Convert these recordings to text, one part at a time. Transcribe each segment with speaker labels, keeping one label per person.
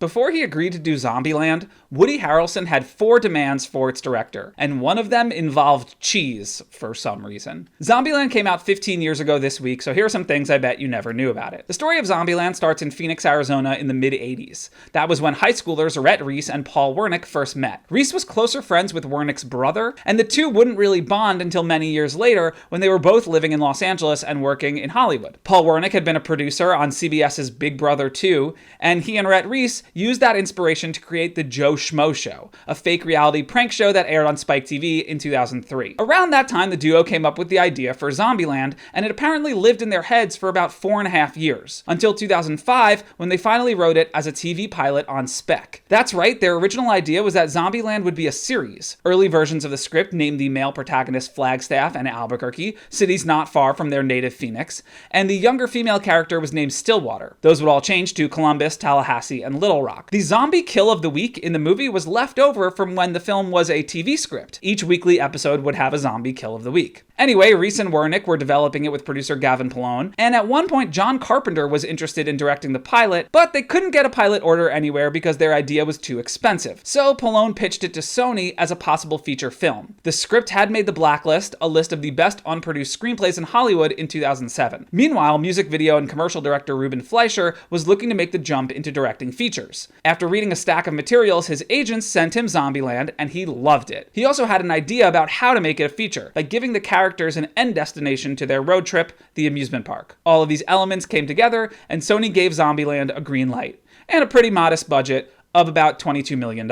Speaker 1: Before he agreed to do Zombieland, Woody Harrelson had 4 demands for its director, and one of them involved cheese for some reason. Zombieland came out 15 years ago this week, so here are some things I bet you never knew about it. The story of Zombieland starts in Phoenix, Arizona in the mid-80s. That was when high schoolers Rhett Reese and Paul Wernick first met. Reese was closer friends with Wernick's brother, and the two wouldn't really bond until many years later when they were both living in Los Angeles and working in Hollywood. Paul Wernick had been a producer on CBS's Big Brother 2, and he and Rhett Reese used that inspiration to create the Joe Schmo Show, a fake reality prank show that aired on Spike TV in 2003. Around that time, the duo came up with the idea for Zombieland, and it apparently lived in their heads for about 4.5 years, until 2005 when they finally wrote it as a TV pilot on Spec. That's right, their original idea was that Zombieland would be a series. Early versions of the script named the male protagonist Flagstaff and Albuquerque, cities not far from their native Phoenix, and the younger female character was named Stillwater. Those would all change to Columbus, Tallahassee, and Little Rock. The zombie kill of the week in the movie was left over from when the film was a TV script. Each weekly episode would have a zombie kill of the week. Anyway, Reese and Wernick were developing it with producer Gavin Polone, and at one point John Carpenter was interested in directing the pilot, but they couldn't get a pilot order anywhere because their idea was too expensive. So Polone pitched it to Sony as a possible feature film. The script had made the Blacklist, a list of the best unproduced screenplays in Hollywood, in 2007. Meanwhile, music video and commercial director Ruben Fleischer was looking to make the jump into directing features. After reading a stack of materials, his agents sent him Zombieland, and he loved it. He also had an idea about how to make it a feature, by giving the characters an end destination to their road trip, the amusement park. All of these elements came together, and Sony gave Zombieland a green light, and a pretty modest budget of about $22 million.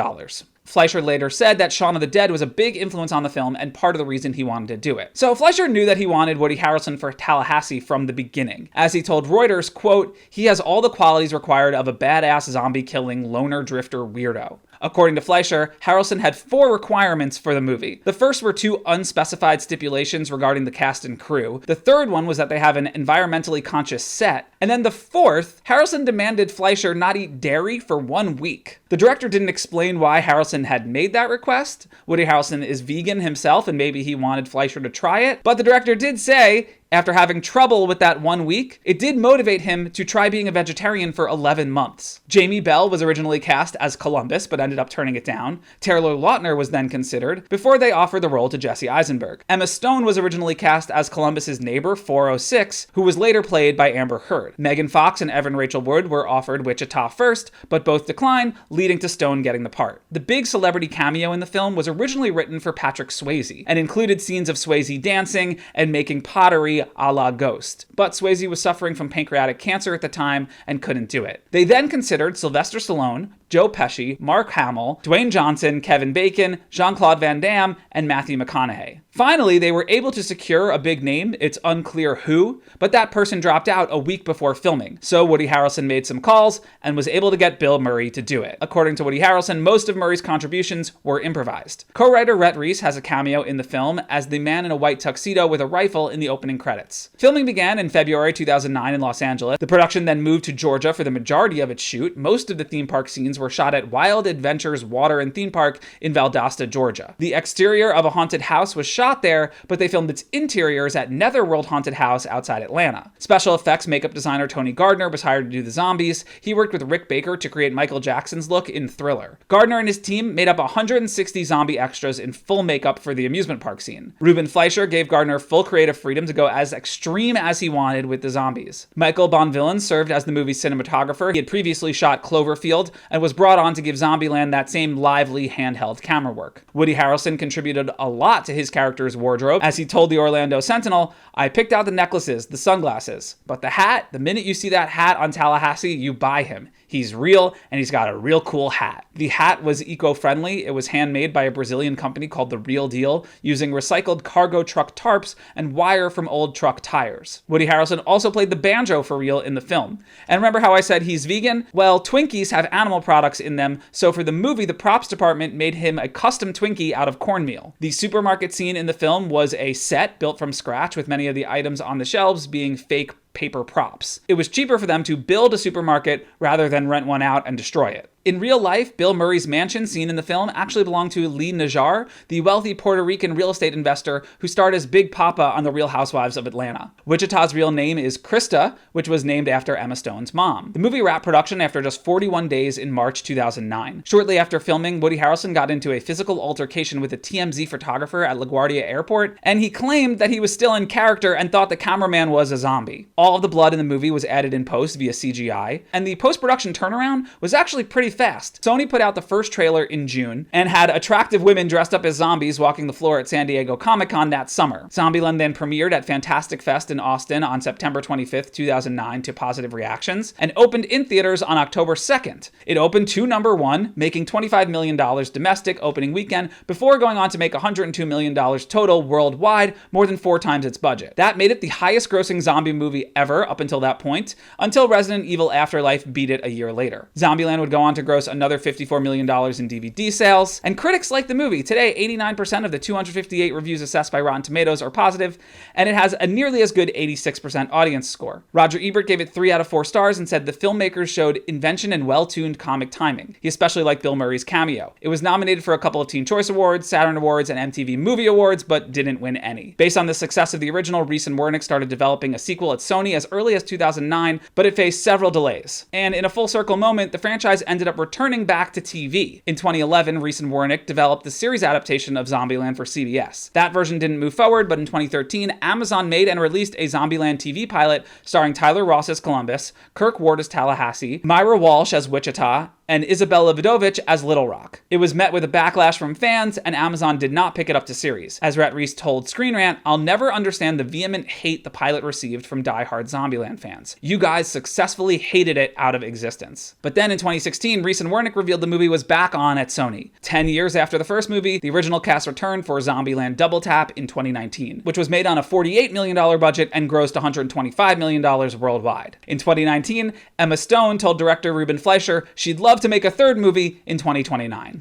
Speaker 1: Fleischer later said that Shaun of the Dead was a big influence on the film and part of the reason he wanted to do it. So Fleischer knew that he wanted Woody Harrelson for Tallahassee from the beginning. As he told Reuters, quote, "He has all the qualities required of a badass zombie-killing loner drifter weirdo." According to Fleischer, Harrelson had 4 requirements for the movie. The first were 2 unspecified stipulations regarding the cast and crew. The third one was that they have an environmentally conscious set. And then the fourth, Harrelson demanded Fleischer not eat dairy for 1 week. The director didn't explain why Harrelson had made that request. Woody Harrelson is vegan himself, and maybe he wanted Fleischer to try it. But the director did say, after having trouble with that 1 week, it did motivate him to try being a vegetarian for 11 months. Jamie Bell was originally cast as Columbus, but ended up turning it down. Taylor Lautner was then considered, before they offered the role to Jesse Eisenberg. Emma Stone was originally cast as Columbus's neighbor, 406, who was later played by Amber Heard. Megan Fox and Evan Rachel Wood were offered Wichita first, but both declined, leading to Stone getting the part. The big celebrity cameo in the film was originally written for Patrick Swayze, and included scenes of Swayze dancing and making pottery a la Ghost. But Swayze was suffering from pancreatic cancer at the time and couldn't do it. They then considered Sylvester Stallone, Joe Pesci, Mark Hamill, Dwayne Johnson, Kevin Bacon, Jean-Claude Van Damme, and Matthew McConaughey. Finally, they were able to secure a big name. It's unclear who, but that person dropped out a week before filming. So Woody Harrelson made some calls and was able to get Bill Murray to do it. According to Woody Harrelson, most of Murray's contributions were improvised. Co-writer Rhett Reese has a cameo in the film as the man in a white tuxedo with a rifle in the opening credits. Filming began in February 2009 in Los Angeles. The production then moved to Georgia for the majority of its shoot. Most of the theme park scenes were shot at Wild Adventures Water and Theme Park in Valdosta, Georgia. The exterior of a haunted house was shot there, but they filmed its interiors at Netherworld Haunted House outside Atlanta. Special effects makeup designer Tony Gardner was hired to do the zombies. He worked with Rick Baker to create Michael Jackson's look in Thriller. Gardner and his team made up 160 zombie extras in full makeup for the amusement park scene. Ruben Fleischer gave Gardner full creative freedom to go as extreme as he wanted with the zombies. Michael Bonvillain served as the movie's cinematographer. He had previously shot Cloverfield and was brought on to give Zombieland that same lively handheld camera work. Woody Harrelson contributed a lot to his character's wardrobe. As he told the Orlando Sentinel, "I picked out the necklaces, the sunglasses, but the hat, the minute you see that hat on Tallahassee, you buy him. He's real, and he's got a real cool hat." The hat was eco-friendly. It was handmade by a Brazilian company called The Real Deal, using recycled cargo truck tarps and wire from old truck tires. Woody Harrelson also played the banjo for real in the film. And remember how I said he's vegan? Well, Twinkies have animal products in them, so for the movie, the props department made him a custom Twinkie out of cornmeal. The supermarket scene in the film was a set built from scratch, with many of the items on the shelves being fake paper props. It was cheaper for them to build a supermarket rather than rent one out and destroy it. In real life, Bill Murray's mansion seen in the film actually belonged to Lee Najjar, the wealthy Puerto Rican real estate investor who starred as Big Papa on The Real Housewives of Atlanta. Wichita's real name is Krista, which was named after Emma Stone's mom. The movie wrapped production after just 41 days in March 2009. Shortly after filming, Woody Harrelson got into a physical altercation with a TMZ photographer at LaGuardia Airport, and he claimed that he was still in character and thought the cameraman was a zombie. All of the blood in the movie was added in post via CGI, and the post-production turnaround was actually pretty fast. Sony put out the first trailer in June and had attractive women dressed up as zombies walking the floor at San Diego Comic-Con that summer. Zombieland then premiered at Fantastic Fest in Austin on September 25th, 2009 to positive reactions, and opened in theaters on October 2nd. It opened to number 1, making $25 million domestic opening weekend before going on to make $102 million total worldwide, more than 4 times its budget. That made it the highest grossing zombie movie ever up until that point, until Resident Evil Afterlife beat it a year later. Zombieland would go on to gross another $54 million in DVD sales, and critics like the movie. Today, 89% of the 258 reviews assessed by Rotten Tomatoes are positive, and it has a nearly as good 86% audience score. Roger Ebert gave it 3 out of 4 stars and said the filmmakers showed invention and well-tuned comic timing. He especially liked Bill Murray's cameo. It was nominated for a couple of Teen Choice Awards, Saturn Awards, and MTV Movie Awards, but didn't win any. Based on the success of the original, Reese and Wernick started developing a sequel at Sony as early as 2009, but it faced several delays. And in a full circle moment, the franchise ended up returning back to TV. In 2011, Reese and Wernick developed the series adaptation of Zombieland for CBS. That version didn't move forward, but in 2013, Amazon made and released a Zombieland TV pilot starring Tyler Ross as Columbus, Kirk Ward as Tallahassee, Myra Walsh as Wichita, and Isabella Vidovich as Little Rock. It was met with a backlash from fans, and Amazon did not pick it up to series. As Rhett Reese told Screenrant, "I'll never understand the vehement hate the pilot received from die-hard Zombieland fans. You guys successfully hated it out of existence." But then in 2016, Reese and Wernick revealed the movie was back on at Sony. 10 years after the first movie, the original cast returned for Zombieland Double Tap in 2019, which was made on a $48 million budget and grossed $125 million worldwide. In 2019, Emma Stone told director Ruben Fleischer she'd love to make a third movie in 2029.